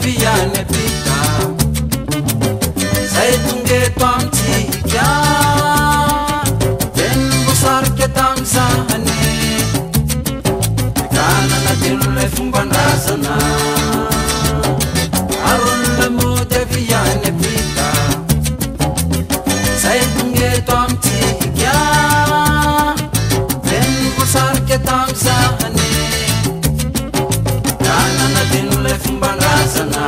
Viane pita sai tunge tamti kya den busar ke tamsa ane kana na dinle fumbanda sana arun mo de viane pita sai tunge tamti kya den busar ke tamsa ane kana na dinle fumbanda sana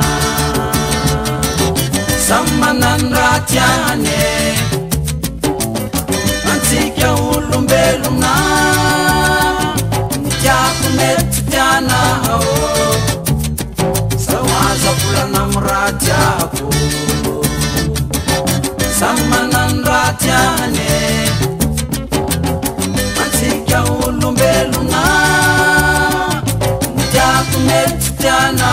Samanan ratiane Antika ulumbeluna Nitiakunet tiana Sawaza pulana mratiaku Samanan ratiane Antika ulumbeluna Nitiakunet tiana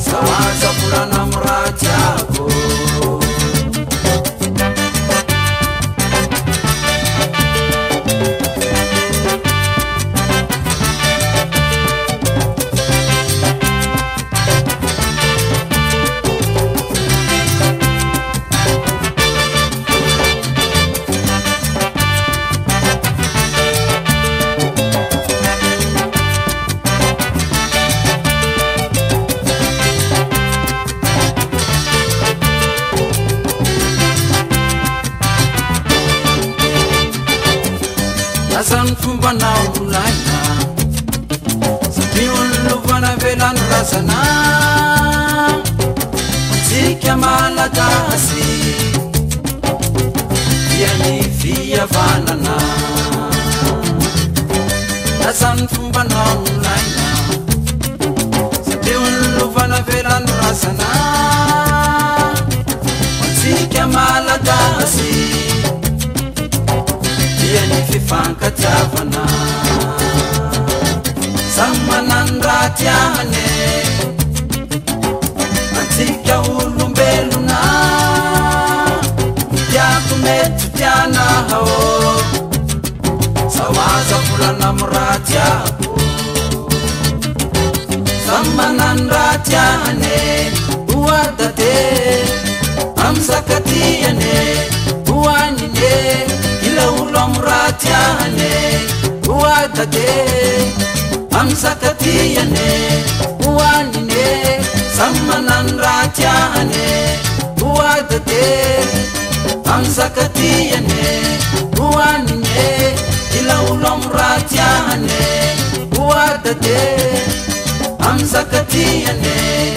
Sawaza pulana mratiaku San fumbana ulana Sabiun luvana velan rasana Sika malatasi Yani fia vanana San fumbana ulana Sabiun luvana velan rasana Sika malatasi Yani fifanka tiavana Samanan ratiane Antika ulumbeluna Tiakumetu tiana hao Sawaza pulana mratiaku Samanan ratiane Uwadate Amsakatiane Uwanine Ulamratiane Uwadate Amsakatiane Uwanine Samanan ratiane Uwadate Amsakatiane Uwanine Ila ulamratiane Uwadate Amsakatiane